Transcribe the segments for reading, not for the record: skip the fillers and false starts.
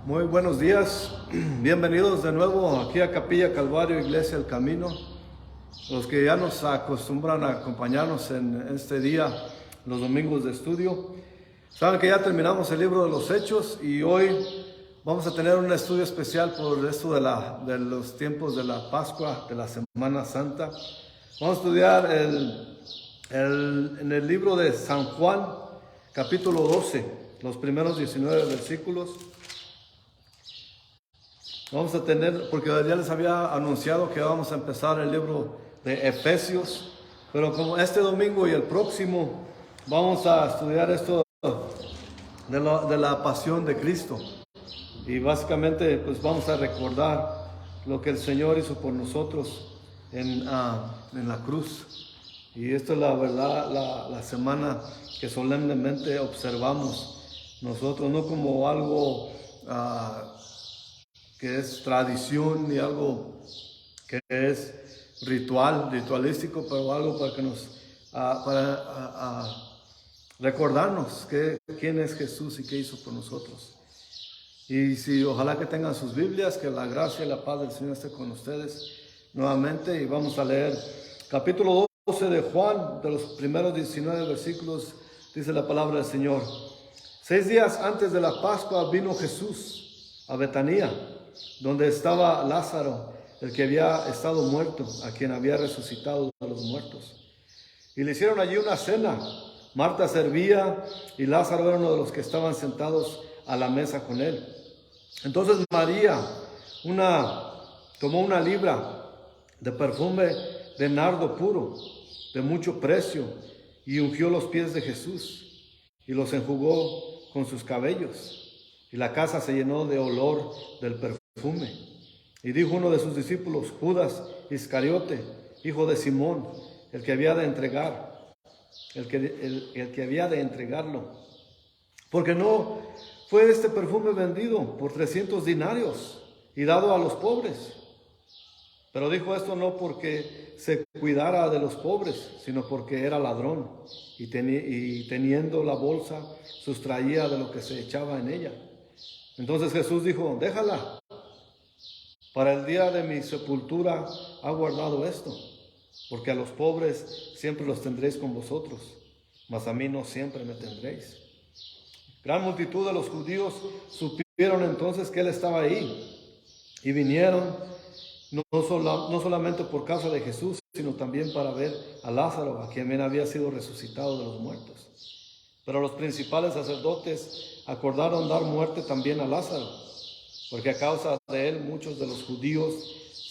Muy buenos días, bienvenidos de nuevo aquí a Capilla Calvario, Iglesia El Camino. Los que ya nos acostumbran a acompañarnos en este día, los domingos de estudio, saben que ya terminamos el libro de los Hechos y hoy vamos a tener un estudio especial por esto de los tiempos de la Pascua, de la Semana Santa. Vamos a estudiar en el libro de San Juan, capítulo 12, los primeros 19 versículos. Vamos a tener, porque ya les había anunciado que vamos a empezar el libro de Efesios, pero como este domingo y el próximo vamos a estudiar esto de la pasión de Cristo. Y básicamente pues vamos a recordar lo que el Señor hizo por nosotros en la cruz. Y esto es la verdad, la semana que solemnemente observamos nosotros, no como algo que es tradición ni algo que es ritualístico, pero algo para que para recordarnos quién es Jesús y qué hizo por nosotros. Y ojalá que tengan sus Biblias, que la gracia y la paz del Señor esté con ustedes nuevamente. Y vamos a leer capítulo 12 de Juan, de los primeros 19 versículos, dice la palabra del Señor. 6 días antes de la Pascua vino Jesús a Betania, donde estaba Lázaro, el que había estado muerto, a quien había resucitado de los muertos. Y le hicieron allí una cena. Marta servía y Lázaro era uno de los que estaban sentados a la mesa con él. Entonces María tomó una libra de perfume de nardo puro, de mucho precio, y ungió los pies de Jesús y los enjugó con sus cabellos. Y la casa se llenó de olor del perfume. Y dijo uno de sus discípulos, Judas Iscariote, hijo de Simón, el que había de entregarlo. Porque no fue este perfume vendido por 300 dinarios y dado a los pobres. Pero dijo esto no porque se cuidara de los pobres, sino porque era ladrón y teniendo la bolsa sustraía de lo que se echaba en ella. Entonces Jesús dijo, déjala, para el día de mi sepultura ha guardado esto, porque a los pobres siempre los tendréis con vosotros, mas a mí no siempre me tendréis. Gran multitud de los judíos supieron entonces que él estaba ahí y vinieron no solamente por causa de Jesús, sino también para ver a Lázaro, a quien había sido resucitado de los muertos. Pero los principales sacerdotes acordaron dar muerte también a Lázaro, porque a causa de él muchos de los judíos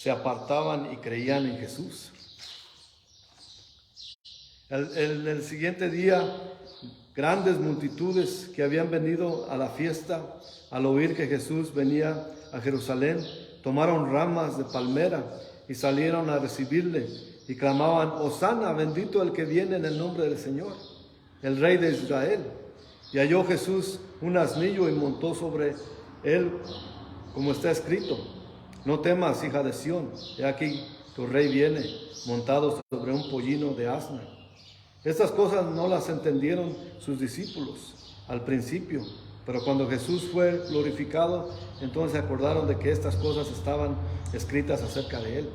se apartaban y creían en Jesús. El siguiente día, grandes multitudes que habían venido a la fiesta, al oír que Jesús venía a Jerusalén, tomaron ramas de palmera y salieron a recibirle y clamaban, Hosana, bendito el que viene en el nombre del Señor, el Rey de Israel. Y halló Jesús un asnillo y montó sobre él, como está escrito, no temas, hija de Sión, he aquí tu rey viene, montado sobre un pollino de asna. Estas cosas no las entendieron sus discípulos al principio, pero cuando Jesús fue glorificado, entonces acordaron de que estas cosas estaban escritas acerca de él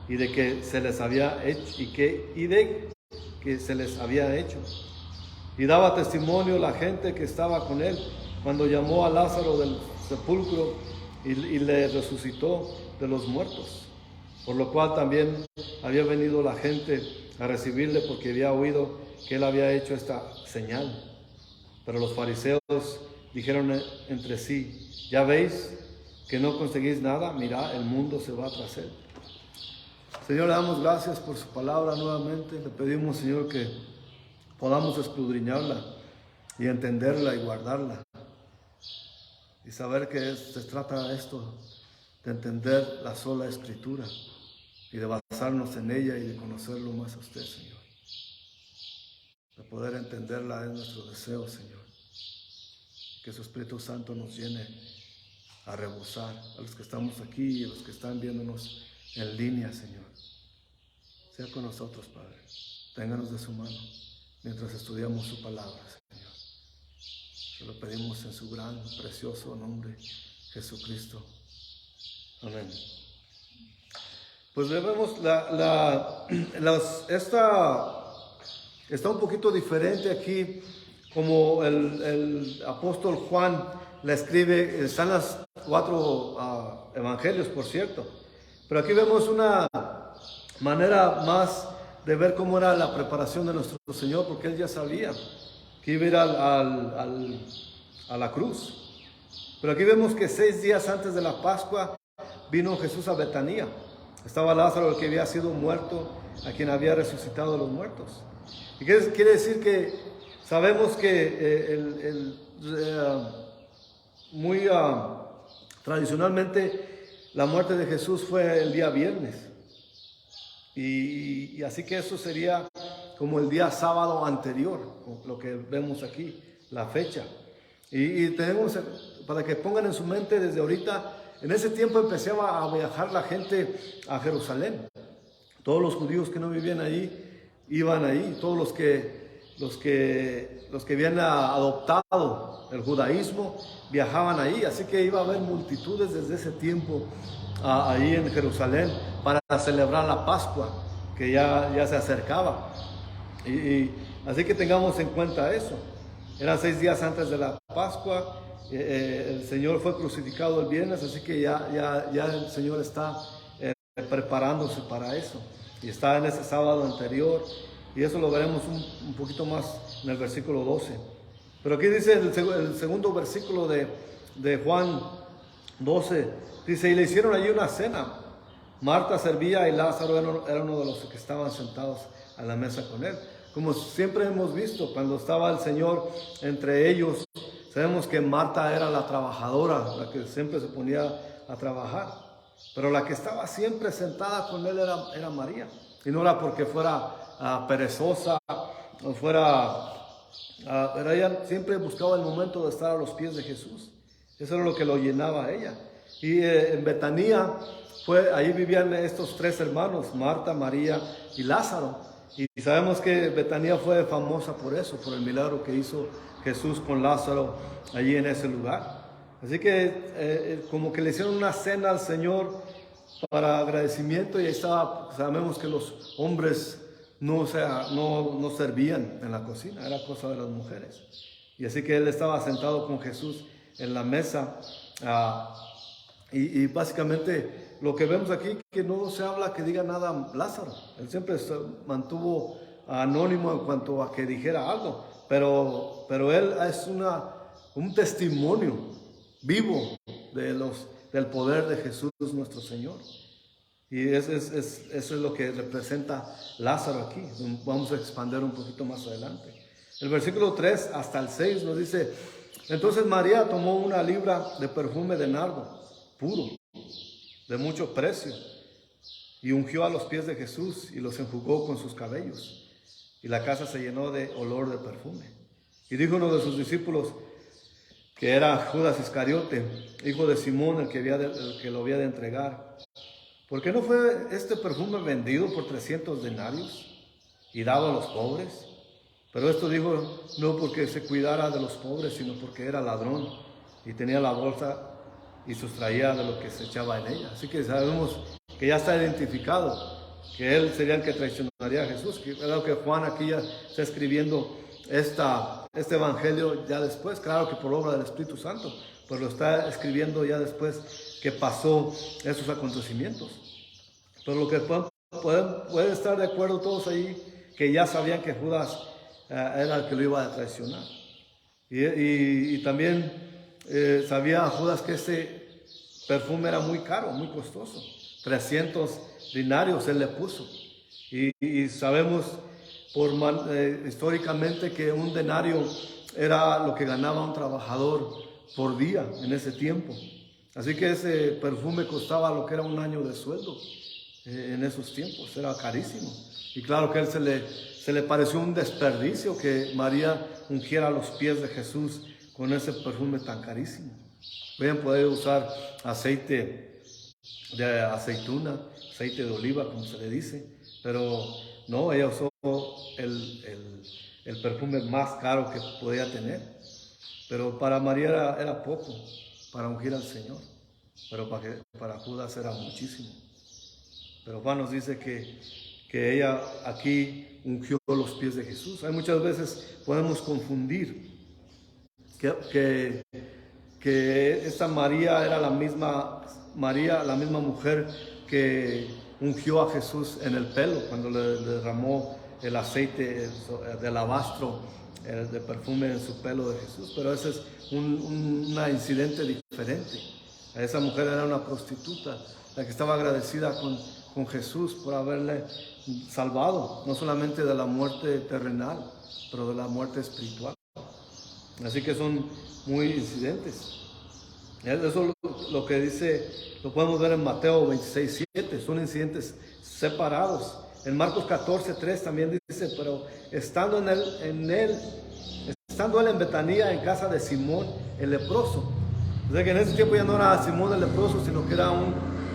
y de que se les había hecho se les había hecho. Y daba testimonio la gente que estaba con él cuando llamó a Lázaro del sepulcro y le resucitó de los muertos. Por lo cual también había venido la gente a recibirle porque había oído que él había hecho esta señal. Pero los fariseos dijeron entre sí, ¿ya veis que no conseguís nada? Mirad, el mundo se va tras él. Señor, le damos gracias por su palabra nuevamente. Le pedimos, Señor, que podamos escudriñarla y entenderla y guardarla. Y saber que se trata esto de entender la sola Escritura y de basarnos en ella y de conocerlo más a usted, Señor. De poder entenderla es nuestro deseo, Señor. Que su Espíritu Santo nos llene a rebosar, a los que estamos aquí y a los que están viéndonos en línea, Señor. Sea con nosotros, Padre. Ténganos de su mano mientras estudiamos su palabra, Señor. Se lo pedimos en su gran, precioso nombre, Jesucristo. Amén. Pues vemos está un poquito diferente aquí, como el apóstol Juan la escribe. Están las 4 evangelios, por cierto, pero aquí vemos una manera más de ver cómo era la preparación de nuestro Señor, porque Él ya sabía que iba a ir a la cruz. Pero aquí vemos que 6 días antes de la Pascua vino Jesús a Betania. Estaba Lázaro, el que había sido muerto, a quien había resucitado de los muertos. Y quiere decir que sabemos que muy tradicionalmente la muerte de Jesús fue el día viernes. Y así que eso sería como el día sábado anterior, lo que vemos aquí, la fecha. Y tenemos, para que pongan en su mente desde ahorita, en ese tiempo empezaba a viajar la gente a Jerusalén. Todos los judíos que no vivían ahí iban ahí, todos los que habían adoptado el judaísmo viajaban ahí, así que iba a haber multitudes desde ese tiempo ahí en Jerusalén para celebrar la Pascua, que ya se acercaba. Así que tengamos en cuenta eso. Eran 6 días antes de la Pascua. El Señor fue crucificado el viernes, así que ya el Señor está preparándose para eso. Y está en ese sábado anterior. Y eso lo veremos un poquito más en el versículo 12. Pero aquí dice el segundo versículo de Juan 12. Dice, y le hicieron allí una cena. Marta servía y Lázaro era uno de los que estaban sentados a la mesa con él. Como siempre hemos visto, cuando estaba el Señor entre ellos, sabemos que Marta era la trabajadora, la que siempre se ponía a trabajar. Pero la que estaba siempre sentada con él era María. Y no era porque fuera perezosa o pero ella siempre buscaba el momento de estar a los pies de Jesús. Eso era lo que lo llenaba a ella. Y en Betania, ahí vivían estos 3 hermanos, Marta, María y Lázaro. Y sabemos que Betania fue famosa por eso, por el milagro que hizo Jesús con Lázaro allí en ese lugar. Así que como que le hicieron una cena al Señor para agradecimiento, y ahí sabemos que los hombres no servían en la cocina, era cosa de las mujeres. Y así que él estaba sentado con Jesús en la mesa. Y básicamente lo que vemos aquí, que no se habla que diga nada Lázaro. Él siempre se mantuvo anónimo en cuanto a que dijera algo, pero él es un testimonio vivo del poder de Jesús nuestro Señor. Y eso es lo que representa Lázaro aquí. Vamos a expandir un poquito más adelante. El versículo 3 hasta el 6 nos dice, entonces María tomó 1 libra de perfume de nardo puro, de mucho precio, y ungió a los pies de Jesús y los enjugó con sus cabellos. Y la casa se llenó de olor de perfume. Y dijo uno de sus discípulos, que era Judas Iscariote, hijo de Simón, el que lo había de entregar, ¿por qué no fue este perfume vendido por 300 denarios y dado a los pobres? Pero esto dijo no porque se cuidara de los pobres, sino porque era ladrón y tenía la bolsa y sustraía de lo que se echaba en ella. Así que sabemos que ya está identificado que él sería el que traicionaría a Jesús. Claro que Juan aquí ya está escribiendo este evangelio ya después, claro que por obra del Espíritu Santo, pues lo está escribiendo ya después que pasó esos acontecimienos. Pero lo que pueden estar de acuerdo todos ahí, que ya sabían que Judas era el que lo iba a traicionar. Y también sabía Judas que ese perfume era muy caro, muy costoso. 300 dinarios él le puso. Y sabemos históricamente que un denario era lo que ganaba un trabajador por día en ese tiempo. Así que ese perfume costaba lo que era un año de sueldo en esos tiempos, era carísimo. Y claro que a él se le pareció un desperdicio que María ungiera los pies de Jesús con ese perfume tan carísimo. Pueden poder usar aceite de aceituna, aceite de oliva, como se le dice, pero no, ella usó el perfume más caro que podía tener. Pero para María era poco. para ungir al Señor, pero para Judas era muchísimo. Pero Juan nos dice que ella aquí ungió los pies de Jesús. Hay muchas veces podemos confundir que esta María era la misma María, la misma mujer que ungió a Jesús en el pelo cuando le derramó el aceite de alabastro de perfume en su pelo de Jesús. Pero ese es un incidente diferente. Esa mujer era una prostituta, la que estaba agradecida con Jesús por haberle salvado, no solamente de la muerte terrenal, pero de la muerte espiritual. Así que son muy incidentes. Eso lo que dice, lo podemos ver en Mateo 26:7, son incidentes separados. En Marcos 14:3 también dice, pero estando él en Betanía, en casa de Simón el leproso. O sea que en ese tiempo ya no era Simón el leproso, sino que era un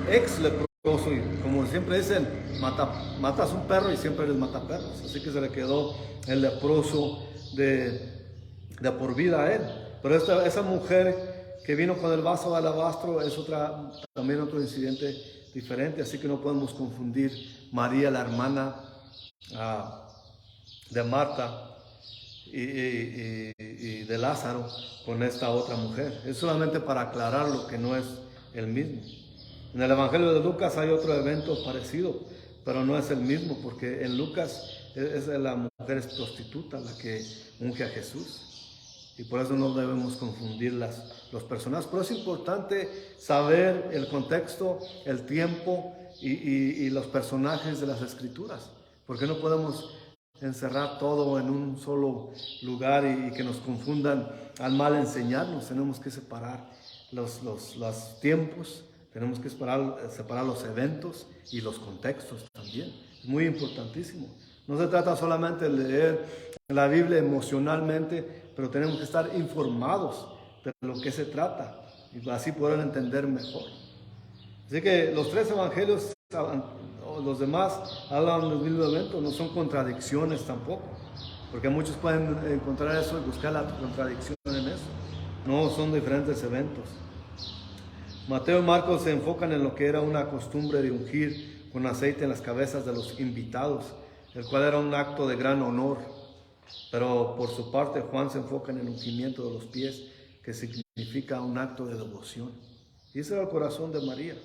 ex leproso. Y como siempre dicen, matas un perro y siempre eres mataperros. Así que se le quedó el leproso de por vida a él. Pero esa mujer que vino con el vaso de alabastro es también otro incidente diferente. Así que no podemos confundir María, la hermana de Marta y de Lázaro, con esta otra mujer. Es solamente para aclarar lo que no es el mismo. En el Evangelio de Lucas hay otro evento parecido, pero no es el mismo, porque en Lucas la mujer es prostituta la que unge a Jesús. Y por eso no debemos confundir los personajes. Pero es importante saber el contexto, el tiempo y los personajes de las Escrituras, porque no podemos encerrar todo en un solo lugar y que nos confundan al mal enseñarnos. Tenemos que separar los tiempos, tenemos que separar los eventos y los contextos también. Es muy importantísimo. No se trata solamente de leer la Biblia emocionalmente, pero tenemos que estar informados de lo que se trata y así poder entender mejor. Así que los tres evangelios, los demás, hablan del mismo evento, no son contradicciones tampoco, porque muchos pueden encontrar eso y buscar la contradicción en eso. No, son diferentes eventos. Mateo y Marcos se enfocan en lo que era una costumbre de ungir con aceite en las cabezas de los invitados, el cual era un acto de gran honor. Pero por su parte Juan se enfoca en el ungimiento de los pies, que significa un acto de devoción. Y ese era el corazón de María,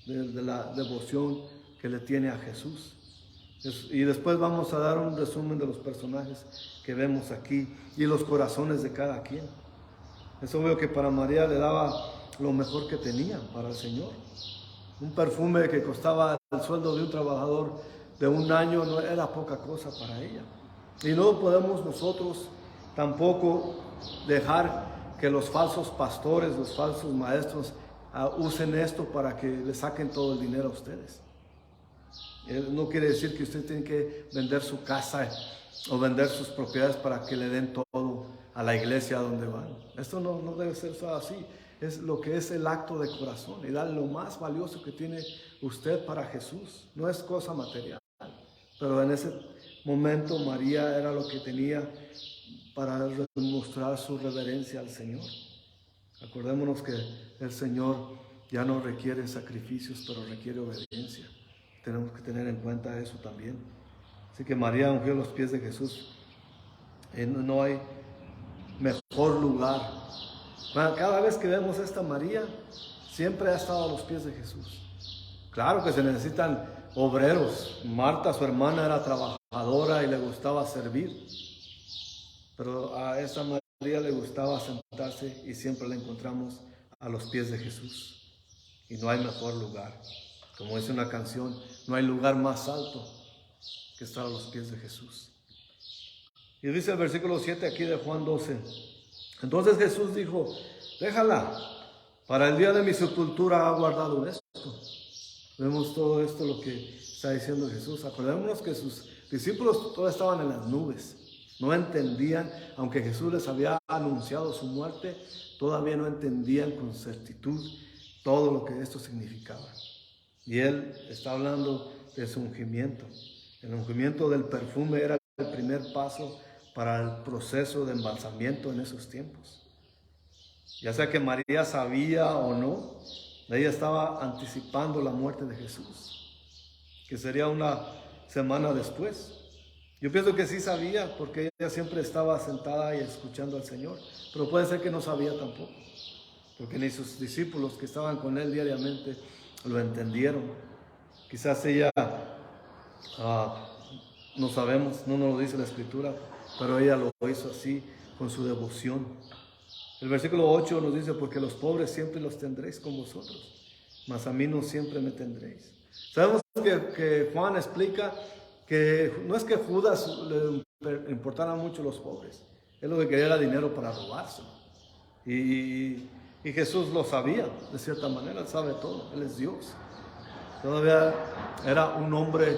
de la devoción que le tiene a Jesús. Y después vamos a dar un resumen de los personajes que vemos aquí y los corazones de cada quien. Es obvio que para María le daba lo mejor que tenía para el Señor. Un perfume que costaba el sueldo de un trabajador de un año no era poca cosa para ella. Y no podemos nosotros tampoco dejar que los falsos pastores, los falsos maestros usen esto para que le saquen todo el dinero a ustedes. No quiere decir que usted tiene que vender su casa o vender sus propiedades para que le den todo a la iglesia donde van. Esto no debe ser así. Es lo que es el acto de corazón y darle lo más valioso que tiene usted para Jesús. No es cosa material, pero en ese momento María era lo que tenía para demostrar su reverencia al Señor. Acordémonos que el Señor ya no requiere sacrificios, pero requiere obediencia. Tenemos que tener en cuenta eso también. Así que María ungió los pies de Jesús. No hay mejor lugar. Cada vez que vemos a esta María, siempre ha estado a los pies de Jesús. Claro que se necesitan obreros. Marta, su hermana, era trabajadora y le gustaba servir. Pero a esta María le gustaba sentarse y siempre la encontramos a los pies de Jesús. Y no hay mejor lugar. Como dice una canción, no hay lugar más alto que estar a los pies de Jesús. Y dice el versículo 7 aquí de Juan 12. Entonces Jesús dijo, déjala, para el día de mi sepultura ha guardado esto. Vemos todo esto, lo que está diciendo Jesús. Acordémonos que sus discípulos todos estaban en las nubes. No entendían, aunque Jesús les había anunciado su muerte, todavía no entendían con certitud todo lo que esto significaba. Y Él está hablando de su ungimiento. El ungimiento del perfume era el primer paso para el proceso de embalsamiento en esos tiempos. Ya sea que María sabía o no, ella estaba anticipando la muerte de Jesús, que sería una semana después. Yo pienso que sí sabía, porque ella siempre estaba sentada y escuchando al Señor, pero puede ser que no sabía tampoco, porque ni sus discípulos que estaban con él diariamente lo entendieron. Quizás ella, no sabemos, no nos lo dice la Escritura, pero ella lo hizo así, con su devoción. El versículo 8 nos dice, porque los pobres siempre los tendréis con vosotros, mas a mí no siempre me tendréis. Sabemos que Juan explica que no es que Judas le importaran mucho los pobres, él lo que quería era dinero para robarse. Y Jesús lo sabía, de cierta manera, él sabe todo, él es Dios. Todavía era un hombre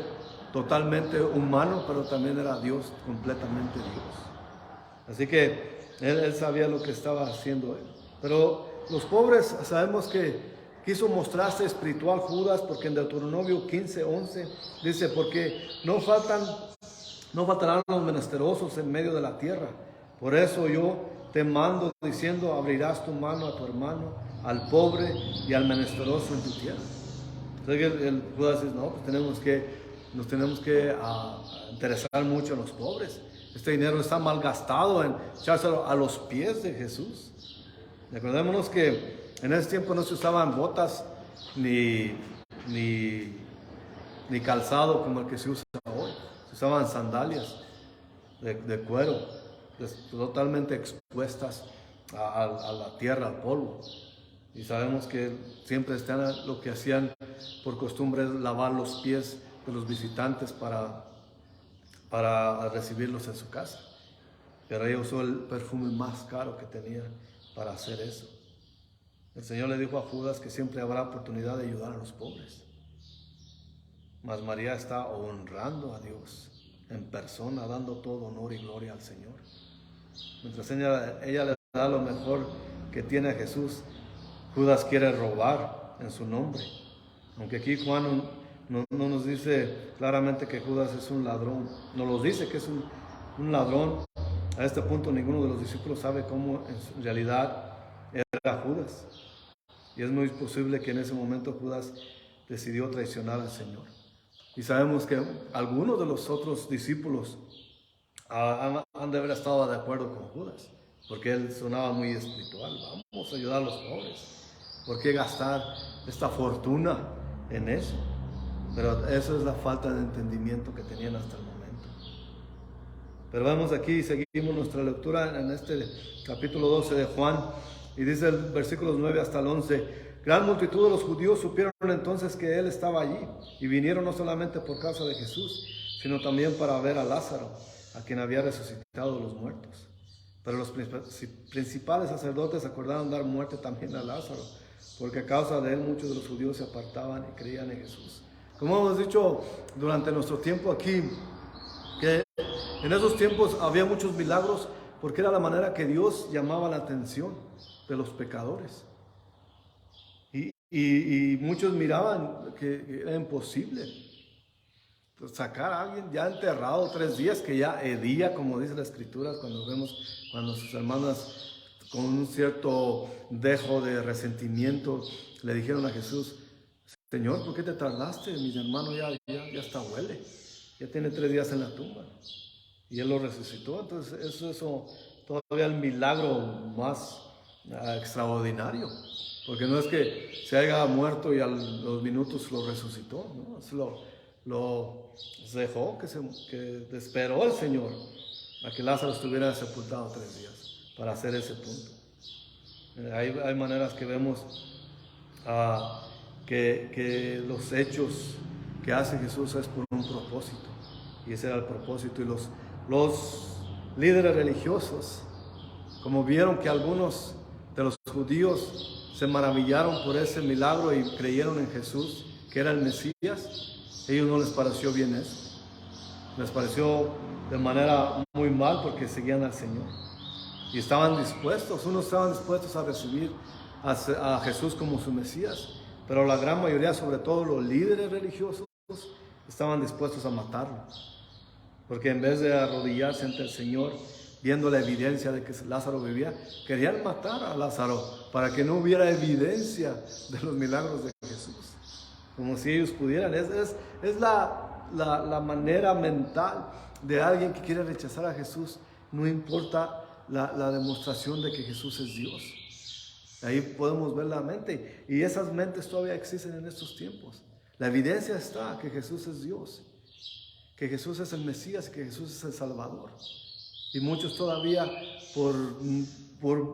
totalmente humano, pero también era Dios, completamente Dios. Así que él sabía lo que estaba haciendo él. Pero los pobres sabemos que quiso mostrarse espiritual Judas, porque en Deuteronomio 15:11 dice, porque no faltarán los menesterosos en medio de la tierra. Por eso yo te mando diciendo, abrirás tu mano a tu hermano, al pobre y al menesteroso en tu tierra. Entonces el Judas dice, no, pues nos tenemos que interesar mucho en los pobres. Este dinero está mal gastado en echárselo a los pies de Jesús. Recordémonos que en ese tiempo no se usaban botas ni calzado como el que se usa hoy. Se usaban sandalias de cuero, totalmente expuestas a la tierra, al polvo. Y sabemos que siempre lo que hacían por costumbre es lavar los pies de los visitantes para recibirlos en su casa. Pero ella usó el perfume más caro que tenía para hacer eso. El Señor le dijo a Judas que siempre habrá oportunidad de ayudar a los pobres. Mas María está honrando a Dios en persona, dando todo honor y gloria al Señor. Mientras ella le da lo mejor que tiene a Jesús, Judas quiere robar en su nombre. Aunque aquí Juan no nos dice claramente que Judas es un ladrón, nos lo dice que es un ladrón. A este punto ninguno de los discípulos sabe cómo en realidad era Judas. Y es muy posible que en ese momento Judas decidió traicionar al Señor. Y sabemos que algunos de los otros discípulos han de haber estado de acuerdo con Judas, porque él sonaba muy espiritual. Vamos a ayudar a los pobres. ¿Por qué gastar esta fortuna en eso? Pero eso es la falta de entendimiento que tenían hasta el momento. Pero vemos aquí, seguimos nuestra lectura en este capítulo 12 de Juan, y dice el versículos 9 hasta el 11, gran multitud de los judíos supieron entonces que él estaba allí, y vinieron no solamente por causa de Jesús, sino también para ver a Lázaro, a quien había resucitado de los muertos. Pero los principales sacerdotes acordaron dar muerte también a Lázaro, porque a causa de él muchos de los judíos se apartaban y creían en Jesús. Como hemos dicho durante nuestro tiempo aquí, que en esos tiempos había muchos milagros, porque era la manera que Dios llamaba la atención de los pecadores. Y muchos miraban que era imposible sacar a alguien ya enterrado 3 días, que ya hedía, como dice la Escritura, cuando sus hermanas con un cierto dejo de resentimiento le dijeron a Jesús, Señor, ¿por qué te tardaste? Mi hermano ya está huele, ya tiene 3 días en la tumba. Y él lo resucitó. Entonces eso todavía el milagro más extraordinario, porque no es que se haya muerto y a los minutos lo resucitó, ¿no? Lo dejó, que esperó el Señor a que Lázaro estuviera sepultado 3 días para hacer ese punto. Hay maneras que vemos que los hechos que hace Jesús es por un propósito, y ese era el propósito. Y los líderes religiosos, como vieron que algunos de los judíos se maravillaron por ese milagro y creyeron en Jesús, que era el Mesías, a ellos no les pareció bien eso. Les pareció de manera muy mal, porque seguían al Señor. Y unos estaban dispuestos a recibir a Jesús como su Mesías, pero la gran mayoría, sobre todo los líderes religiosos, estaban dispuestos a matarlo. Porque en vez de arrodillarse ante el Señor, viendo la evidencia de que Lázaro vivía, querían matar a Lázaro para que no hubiera evidencia de los milagros de Jesús. Como si ellos pudieran. Es la manera mental de alguien que quiere rechazar a Jesús. No importa la demostración de que Jesús es Dios. Ahí podemos ver la mente. Y esas mentes todavía existen en estos tiempos. La evidencia está que Jesús es Dios, que Jesús es el Mesías, que Jesús es el Salvador. Y muchos todavía por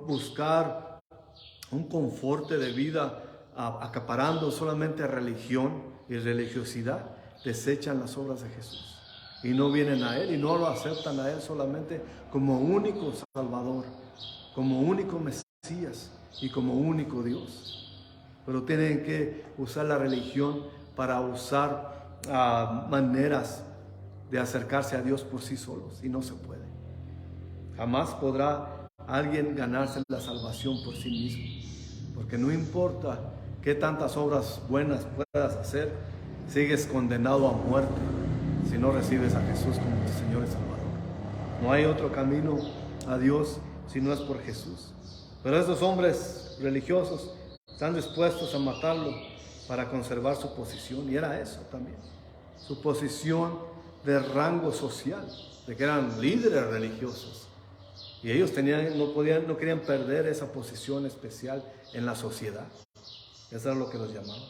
buscar un confort de vida, acaparando solamente religión y religiosidad, desechan las obras de Jesús y no vienen a Él y no lo aceptan a Él solamente como único Salvador, como único Mesías y como único Dios. Pero tienen que usar la religión para usar maneras de acercarse a Dios por sí solos, y no se puede. Jamás podrá alguien ganarse la salvación por sí mismo, porque no importa qué tantas obras buenas puedas hacer, sigues condenado a muerte si no recibes a Jesús como tu Señor y Salvador. No hay otro camino a Dios si no es por Jesús. Pero estos hombres religiosos están dispuestos a matarlo para conservar su posición, y era eso también, su posición de rango social, de que eran líderes religiosos. Y ellos no querían perder esa posición especial en la sociedad. Eso era lo que los llamaba.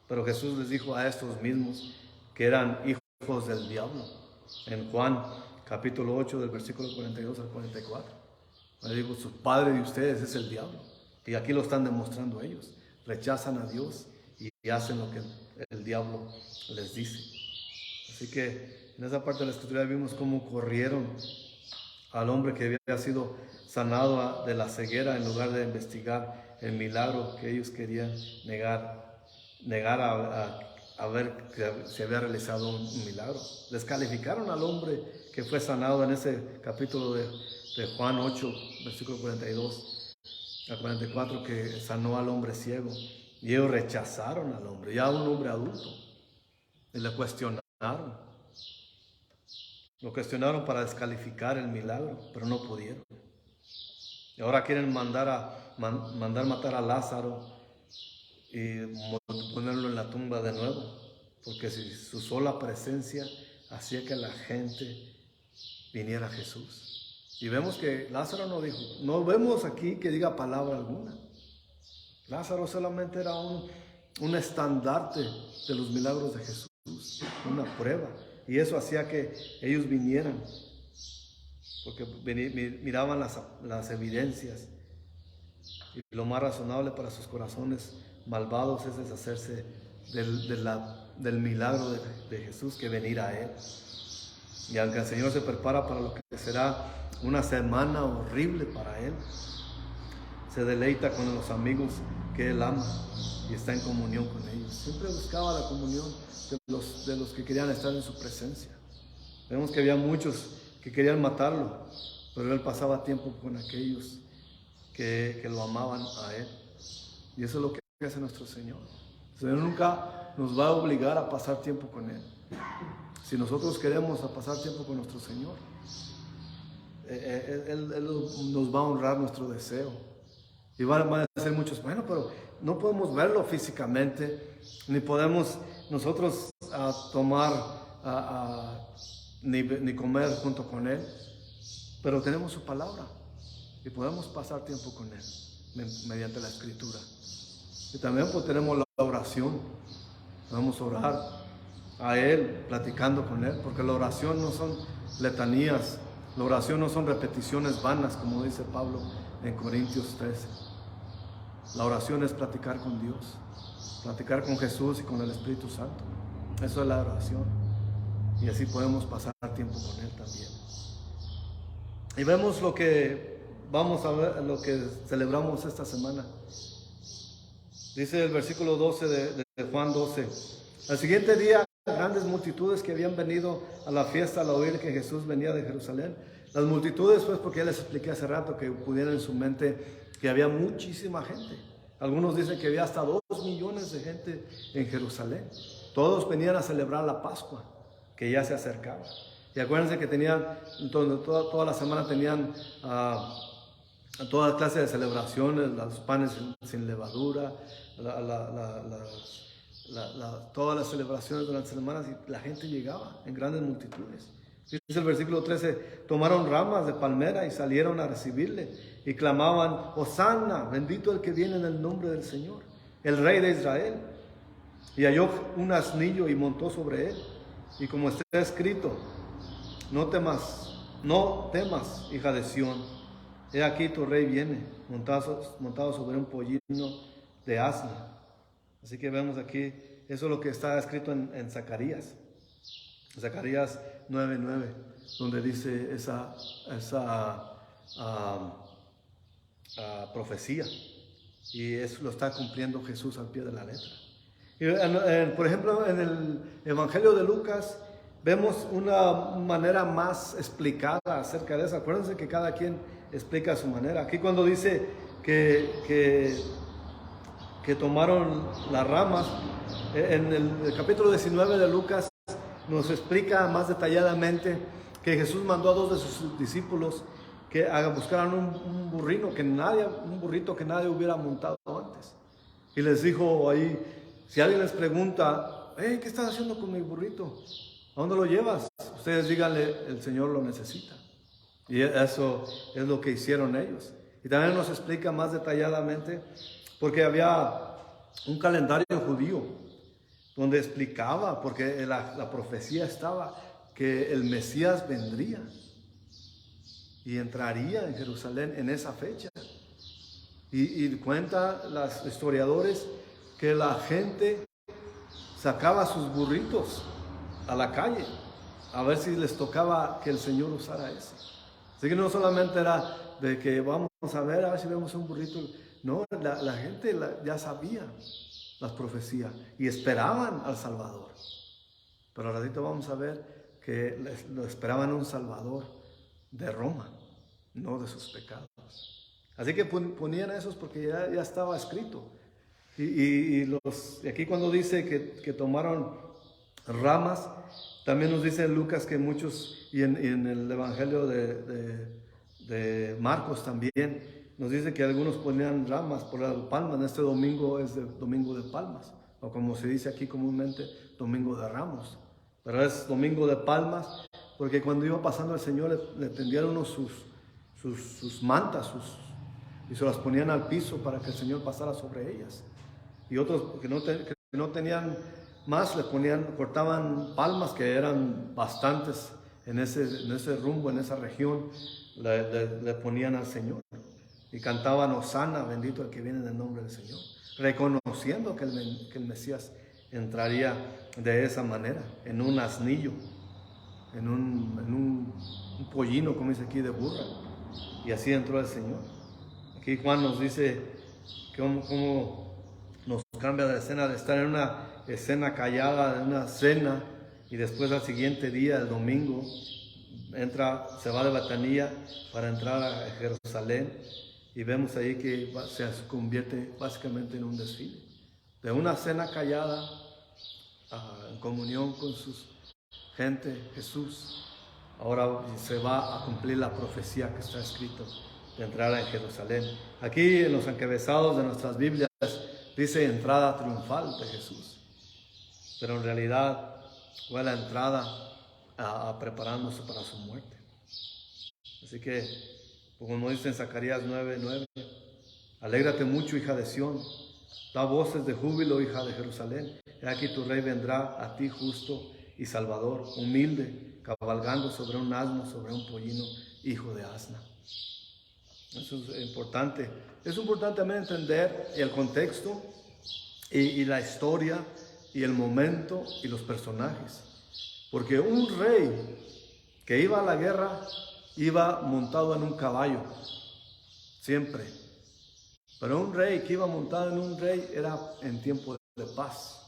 Pero Jesús les dijo a estos mismos que eran hijos del diablo. En Juan capítulo 8 del versículo 42 al 44. Le digo, su padre de ustedes es el diablo. Y aquí lo están demostrando ellos. Rechazan a Dios y hacen lo que el diablo les dice. Así que en esa parte de la escritura vimos cómo corrieron al hombre que había sido sanado de la ceguera en lugar de investigar el milagro que ellos querían negar a ver que se había realizado un milagro. Descalificaron al hombre que fue sanado en ese capítulo de Juan 8, versículo 42 al 44, que sanó al hombre ciego. Y ellos rechazaron al hombre, ya un hombre adulto, y le cuestionaron. Lo cuestionaron para descalificar el milagro, pero no pudieron. Y ahora quieren mandar matar a Lázaro y ponerlo en la tumba de nuevo, porque si su sola presencia hacía que la gente viniera a Jesús. Y vemos que Lázaro no dijo, no vemos aquí que diga palabra alguna. Lázaro solamente era un estandarte de los milagros de Jesús, una prueba. Y eso hacía que ellos vinieran, porque miraban las evidencias. Y lo más razonable para sus corazones malvados es deshacerse del milagro de Jesús, que venir a Él. Y aunque el Señor se prepara para lo que será una semana horrible para Él, se deleita con los amigos que Él ama y está en comunión con ellos. Siempre buscaba la comunión de los que querían estar en su presencia. Vemos que había muchos que querían matarlo, pero Él pasaba tiempo con aquellos que lo amaban a Él. Y eso es lo que hace nuestro Señor. El Señor nunca nos va a obligar a pasar tiempo con Él. Si nosotros queremos pasar tiempo con nuestro Señor, Él nos va a honrar nuestro deseo. Y van a decir muchos, bueno, pero no podemos verlo físicamente, ni podemos nosotros ni comer junto con Él, pero tenemos su palabra y podemos pasar tiempo con Él mediante la Escritura. Y también pues tenemos la oración, podemos orar a Él, platicando con Él, porque la oración no son letanías, la oración no son repeticiones vanas, como dice Pablo en Corintios 13. La oración es platicar con Dios, platicar con Jesús y con el Espíritu Santo. Eso es la oración. Y así podemos pasar tiempo con Él también. Y vemos lo que vamos a ver, lo que celebramos esta semana. Dice el versículo 12 de Juan 12. Al siguiente día, grandes multitudes que habían venido a la fiesta al oír que Jesús venía de Jerusalén. Las multitudes, pues, porque ya les expliqué hace rato que pudieran en su mente que había muchísima gente. Algunos dicen que había hasta 2 millones de gente en Jerusalén. Todos venían a celebrar la Pascua, que ya se acercaba. Y acuérdense que tenían, toda la semana tenían toda clase de celebraciones, los panes sin levadura, todas las celebraciones durante las semanas, y la gente llegaba en grandes multitudes. Dice el versículo 13, tomaron ramas de palmera y salieron a recibirle y clamaban, Hosanna, bendito el que viene en el nombre del Señor, el Rey de Israel. Y halló un asnillo y montó sobre él. Y como está escrito, no temas, hija de Sión, he aquí tu rey viene, montado sobre un pollino de asno. Así que vemos aquí, eso es lo que está escrito en Zacarías. Zacarías 9:9, donde dice esa profecía. Y eso lo está cumpliendo Jesús al pie de la letra. Y, por ejemplo, en el Evangelio de Lucas vemos una manera más explicada acerca de eso. Acuérdense que cada quien explica a su manera. Aquí cuando dice que tomaron las ramas, en el capítulo 19 de Lucas nos explica más detalladamente que Jesús mandó a 2 de sus discípulos que buscaran un burrito que nadie hubiera montado antes. Y les dijo ahí, si alguien les pregunta, hey, ¿qué estás haciendo con mi burrito? ¿A dónde lo llevas? Ustedes díganle, el Señor lo necesita. Y eso es lo que hicieron ellos. Y también nos explica más detalladamente, porque había un calendario judío donde explicaba, porque la profecía estaba, que el Mesías vendría y entraría en Jerusalén en esa fecha. Y cuenta los historiadores que la gente sacaba sus burritos a la calle a ver si les tocaba que el Señor usara eso. Así que no solamente era de que vamos a ver si vemos un burrito. No, la gente ya sabía las profecías y esperaban al Salvador. Pero al ratito vamos a ver que lo esperaban un Salvador de Roma, no de sus pecados. Así que ponían esos porque ya estaba escrito. Y aquí cuando dice que tomaron ramas, también nos dice Lucas que muchos, y en el Evangelio de Marcos también, nos dice que algunos ponían ramas por las palmas. En este domingo es el domingo de palmas, o como se dice aquí comúnmente, domingo de ramos. Pero es domingo de palmas porque cuando iba pasando el Señor le tendían unos sus mantas y se las ponían al piso para que el Señor pasara sobre ellas. Y otros que no tenían más, cortaban palmas que eran bastantes en ese rumbo, en esa región, le ponían al Señor. Y cantaban Hosanna, bendito el que viene en el nombre del Señor, reconociendo que el Mesías entraría de esa manera, en un asnillo, en un pollino, como dice aquí, de burra. Y así entró el Señor. Aquí Juan nos dice cómo nos cambia de escena, de estar en una escena callada, en una cena, y después al siguiente día, el domingo, se va de Betanía para entrar a Jerusalén. Y vemos ahí que se convierte básicamente en un desfile. De una cena callada, en comunión con su gente, Jesús, ahora se va a cumplir la profecía que está escrito de entrar en Jerusalén. Aquí en los encabezados de nuestras Biblias dice entrada triunfal de Jesús. Pero en realidad fue la entrada preparándose para su muerte. Así que, como dice en Zacarías 9:9, alégrate mucho, hija de Sión, da voces de júbilo, hija de Jerusalén. He aquí tu rey vendrá a ti justo y salvador, humilde, cabalgando sobre un asno, sobre un pollino, hijo de asna. Eso es importante. Es importante también entender el contexto y la historia y el momento y los personajes. Porque un rey que iba a la guerra iba montado en un caballo, siempre. Pero un rey que iba montado en un rey era en tiempo de paz.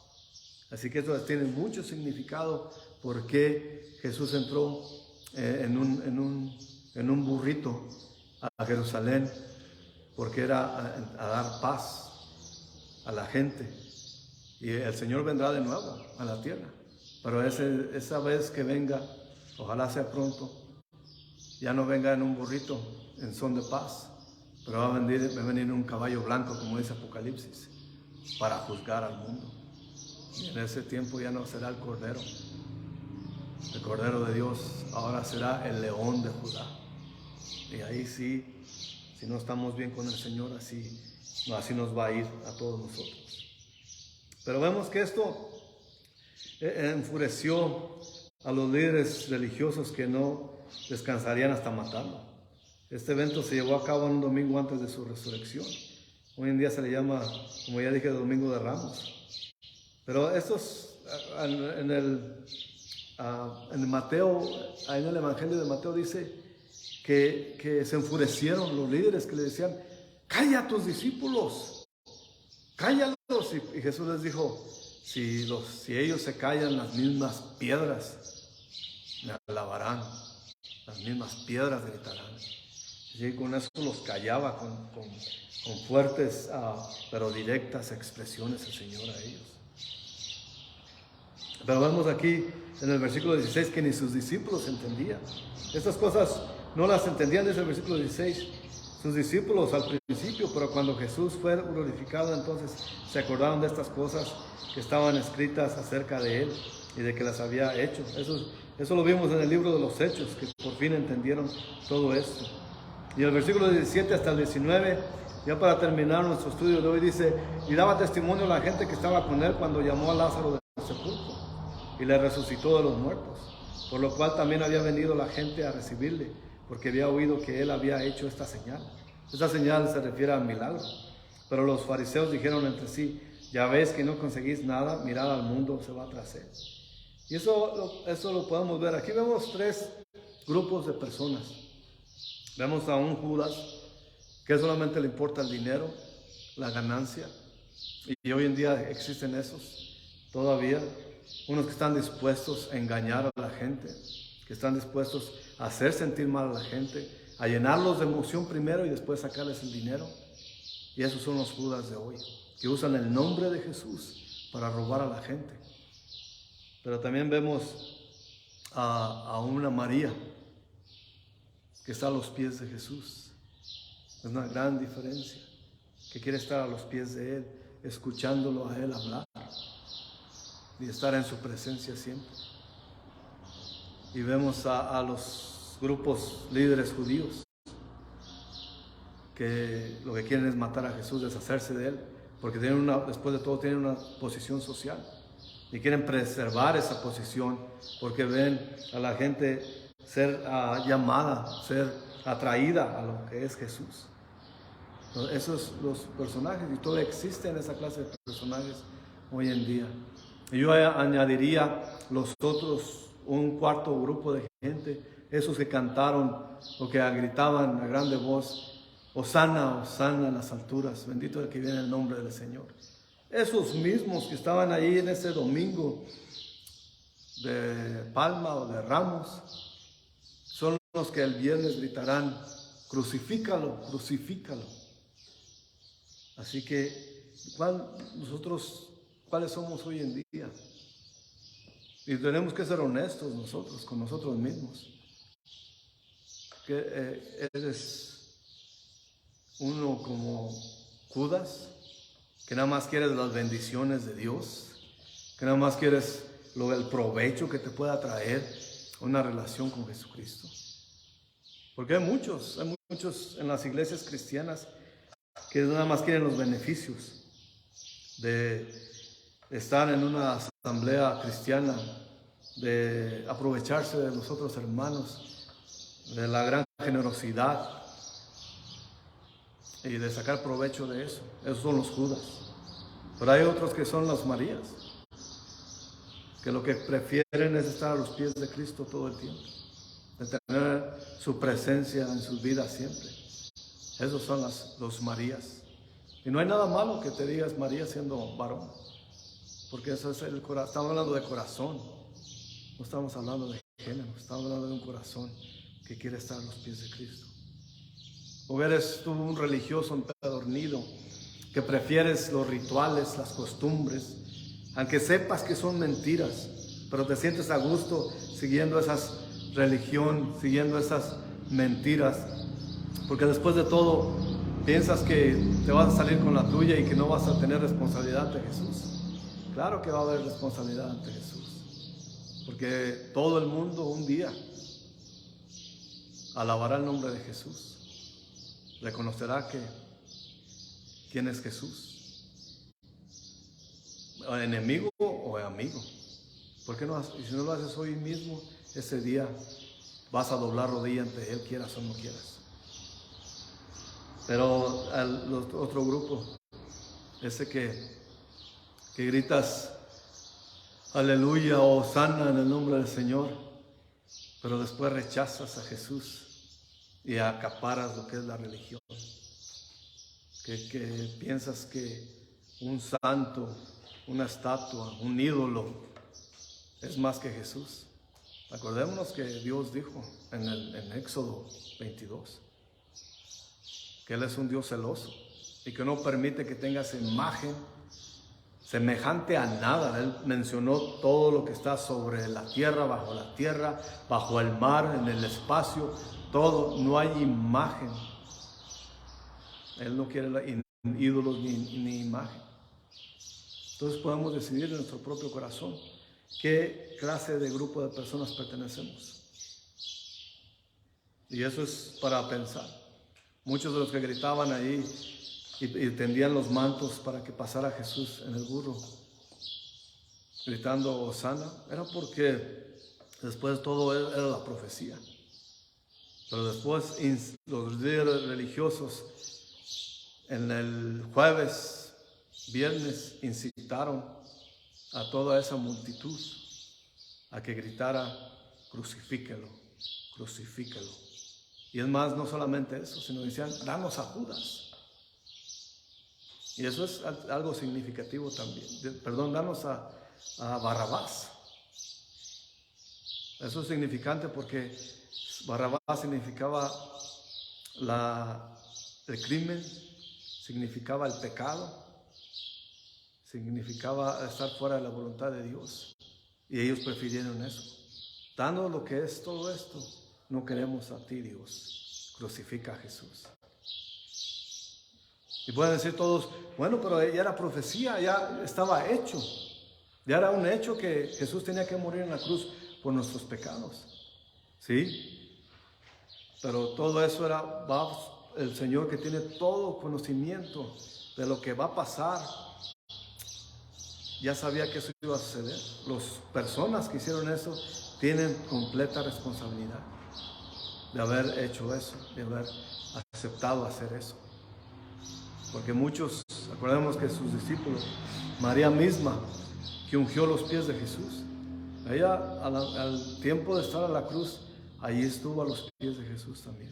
Así que eso tiene mucho significado porque Jesús entró en un burrito a Jerusalén, porque era a dar paz a la gente. Y el Señor vendrá de nuevo a la tierra. Pero esa vez que venga, Ojalá sea pronto. Ya no venga en un burrito en son de paz, pero va a venir en un caballo blanco, como dice Apocalipsis, para juzgar al mundo. Y en ese tiempo ya no será el Cordero. El Cordero de Dios ahora será el León de Judá. Y ahí sí, si no estamos bien con el Señor, así nos va a ir a todos nosotros. Pero vemos que esto enfureció a los líderes religiosos, que no descansarían hasta matarlo. Este evento se llevó a cabo en un domingo antes de su resurrección. Hoy en día se le llama, como ya dije, Domingo de Ramos. Pero estos, en el Mateo, en el Evangelio de Mateo dice que se enfurecieron los líderes, que le decían: calla a tus discípulos, cállalos. Y Jesús les dijo: si ellos se callan, las mismas piedras me alabarán, las mismas piedras gritarán. Y con eso los callaba, con fuertes pero directas expresiones el Señor a ellos. Pero vemos aquí en el versículo 16 que ni sus discípulos entendían. Estas cosas no las entendían desde el versículo 16 sus discípulos al principio, pero cuando Jesús fue glorificado, entonces se acordaron de estas cosas que estaban escritas acerca de Él y de que las había hecho. Eso lo vimos en el libro de los Hechos, que por fin entendieron todo esto. Y el versículo 17 hasta el 19, ya para terminar nuestro estudio de hoy, dice: y daba testimonio a la gente que estaba con Él cuando llamó a Lázaro del sepulcro y le resucitó de los muertos, por lo cual también había venido la gente a recibirle, porque había oído que Él había hecho esta señal. Esta señal se refiere al milagro. Pero los fariseos dijeron entre sí: ya ves que no conseguís nada, mirad al mundo, se va tras Él. Y eso lo podemos ver. Aquí vemos tres grupos de personas. Vemos a un Judas que solamente le importa el dinero, la ganancia. Y hoy en día existen esos todavía. Unos que están dispuestos a engañar a la gente, que están dispuestos a hacer sentir mal a la gente, a llenarlos de emoción primero y después sacarles el dinero. Y esos son los Judas de hoy, que usan el nombre de Jesús para robar a la gente. Pero también vemos a una María que está a los pies de Jesús. Es una gran diferencia, que quiere estar a los pies de Él, escuchándolo a Él hablar y estar en su presencia siempre. Y vemos a los grupos líderes judíos que lo que quieren es matar a Jesús, deshacerse de Él, porque después de todo tienen una posición social y quieren preservar esa posición, porque ven a la gente ser llamada, ser atraída a lo que es Jesús. Entonces, esos los personajes, y todavía existen esa clase de personajes hoy en día. Y yo añadiría los otros, un cuarto grupo de gente, esos que cantaron o que gritaban a grande voz: Hosana, Hosana en las alturas, bendito el que viene en el nombre del Señor. Esos mismos que estaban ahí en ese domingo de Palma o de Ramos, son los que el viernes gritarán: crucifícalo, crucifícalo. Así que, ¿cuáles somos hoy en día? Y tenemos que ser honestos nosotros, con nosotros mismos. Que eres uno como Judas, que nada más quieres las bendiciones de Dios, que nada más quieres el provecho que te pueda traer una relación con Jesucristo. Porque hay muchos en las iglesias cristianas que nada más quieren los beneficios de estar en una asamblea cristiana, de aprovecharse de los otros hermanos, de la gran generosidad y de sacar provecho de eso. Esos son los Judas. Pero hay otros que son las Marías, que lo que prefieren es estar a los pies de Cristo todo el tiempo, de tener su presencia en sus vidas siempre. Esos son los Marías. Y no hay nada malo que te digas María siendo varón, porque eso es el corazón. Estamos hablando de corazón, no estamos hablando de género, estamos hablando de un corazón que quiere estar a los pies de Cristo. O eres tú un religioso empedernido que prefieres los rituales, las costumbres, aunque sepas que son mentiras, pero te sientes a gusto siguiendo esas religión, siguiendo esas mentiras, porque después de todo piensas que te vas a salir con la tuya y que no vas a tener responsabilidad ante Jesús. Claro que va a haber responsabilidad ante Jesús, porque todo el mundo un día alabará el nombre de Jesús, reconocerá que quién es Jesús, enemigo o amigo. ¿Por qué no? Y si no lo haces hoy mismo, ese día vas a doblar rodilla ante Él, quieras o no quieras. Pero otro grupo, ese que gritas aleluya o hosana en el nombre del Señor, pero después rechazas a Jesús y acaparas lo que es la religión. Que piensas que un santo, una estatua, un ídolo es más que Jesús. Acordémonos que Dios dijo en Éxodo 22 que Él es un Dios celoso y que no permite que tengas imagen semejante a nada. Él mencionó todo lo que está sobre la tierra, bajo el mar, en el espacio, todo. No hay imagen. Él no quiere ídolos ni imagen. Entonces podemos decidir en nuestro propio corazón qué clase de grupo de personas pertenecemos. Y eso es para pensar. Muchos de los que gritaban ahí y tendían los mantos para que pasara Jesús en el burro, gritando hosana, era porque después todo era la profecía. Pero después los líderes religiosos en el jueves, viernes, incitaron a toda esa multitud a que gritara crucifíquelo, crucifíquelo. Y es más, no solamente eso, sino decían, danos a Judas. Y eso es algo significativo también. Danos a Barrabás. Eso es significante porque Barrabás significaba el crimen, significaba el pecado, significaba estar fuera de la voluntad de Dios. Y ellos prefirieron eso. Dando lo que es todo esto, no queremos a ti, Dios. Crucifica a Jesús. Y pueden decir todos, bueno, pero ya era profecía, ya estaba hecho. Ya era un hecho que Jesús tenía que morir en la cruz por nuestros pecados. ¿Sí? Pero todo eso va el Señor, que tiene todo conocimiento de lo que va a pasar. Ya sabía que eso iba a suceder. Las personas que hicieron eso tienen completa responsabilidad de haber hecho eso, de haber aceptado hacer eso. Porque muchos, acordemos que sus discípulos, María misma, que ungió los pies de Jesús, ella al tiempo de estar a la cruz, allí estuvo a los pies de Jesús también,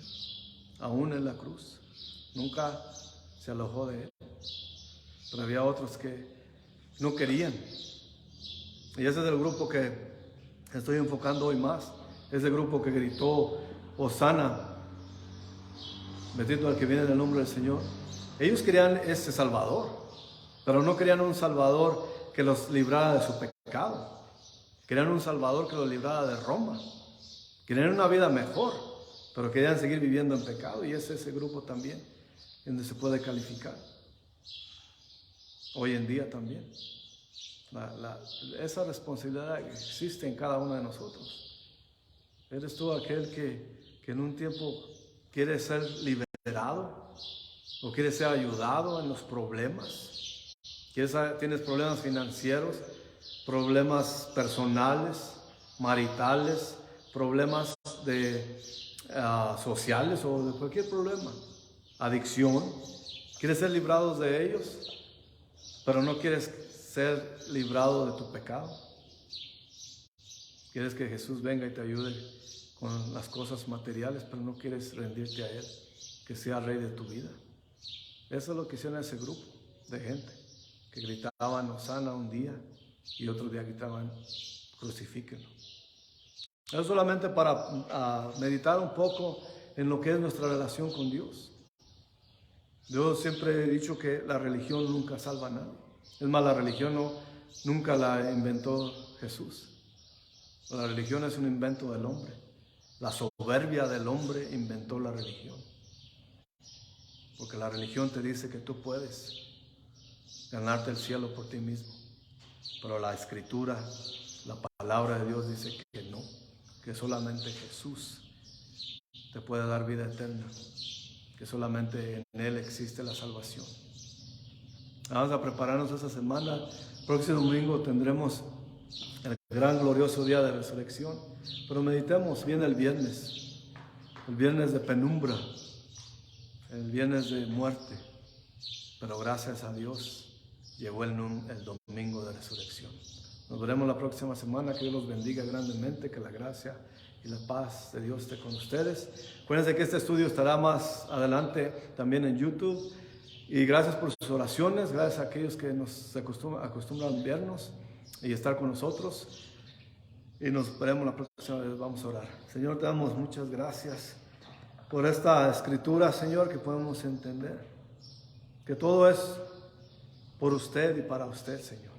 aún en la cruz, nunca se alojó de Él. Pero había otros que no querían. Y ese es el grupo que estoy enfocando hoy más, ese grupo que gritó hosana, bendito al que viene en el nombre del Señor. Ellos querían ese Salvador, pero no querían un Salvador que los librara de su pecado. Querían un Salvador que los librara de Roma. Querían una vida mejor, pero querían seguir viviendo en pecado. Y es ese grupo también donde se puede calificar. Hoy en día también. Esa responsabilidad existe en cada uno de nosotros. ¿Eres tú aquel que en un tiempo quiere ser liberado? ¿O quieres ser ayudado en los problemas? ¿Tienes problemas financieros, problemas personales, maritales, problemas sociales o de cualquier problema? Adicción. ¿Quieres ser librado de ellos? Pero no quieres ser librado de tu pecado. Quieres que Jesús venga y te ayude con las cosas materiales, pero no quieres rendirte a Él, que sea Rey de tu vida. Eso es lo que hicieron ese grupo de gente, que gritaban hosana un día y otro día gritaban crucifíquenlo. Es solamente para meditar un poco en lo que es nuestra relación con Dios. Yo siempre he dicho que la religión nunca salva a nadie. Es más, la religión nunca la inventó Jesús. La religión es un invento del hombre. La soberbia del hombre inventó la religión. Porque la religión te dice que tú puedes ganarte el cielo por ti mismo. Pero la Escritura, la palabra de Dios dice que no, que solamente Jesús te puede dar vida eterna, que solamente en Él existe la salvación. Vamos a prepararnos esta semana. El próximo domingo tendremos el gran glorioso día de resurrección, pero meditemos bien el viernes de penumbra, el viernes de muerte, pero gracias a Dios llegó el domingo de resurrección. Nos veremos la próxima semana. Que Dios los bendiga grandemente, que la gracia y la paz de Dios esté con ustedes. Acuérdense que este estudio estará más adelante también en YouTube. Y gracias por sus oraciones, gracias a aquellos que nos acostumbran a vernos y estar con nosotros. Y nos veremos la próxima vez. Vamos a orar. Señor, te damos muchas gracias por esta escritura, Señor, que podemos entender que todo es por usted y para usted, Señor.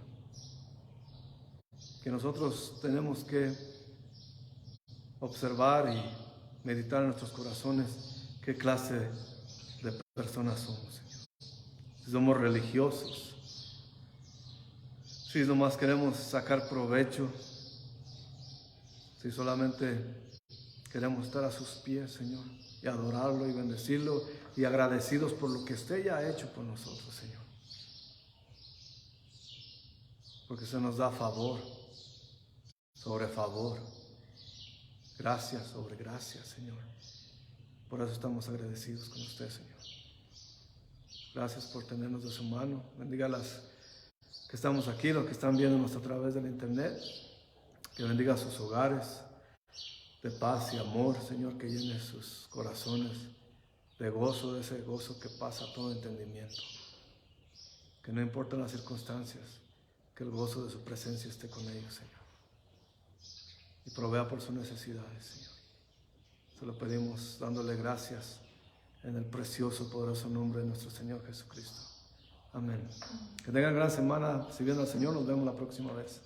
Que nosotros tenemos que observar y meditar en nuestros corazones qué clase de personas somos, Señor. Si somos religiosos, si nomás queremos sacar provecho, si solamente queremos estar a sus pies, Señor, y adorarlo y bendecirlo y agradecidos por lo que usted ya ha hecho por nosotros, Señor. Porque se nos da favor sobre favor, gracias sobre gracias, Señor. Por eso estamos agradecidos con usted, Señor. Gracias por tenernos de su mano. Bendiga a las que estamos aquí, los que están viéndonos a través del internet. Que bendiga sus hogares de paz y amor, Señor, que llene sus corazones de gozo, de ese gozo que pasa todo entendimiento. Que no importan las circunstancias, que el gozo de su presencia esté con ellos, Señor. Y provea por sus necesidades, Señor. Se lo pedimos dándole gracias en el precioso, poderoso nombre de nuestro Señor Jesucristo. Amén. Que tengan gran semana sirviendo al Señor. Nos vemos la próxima vez.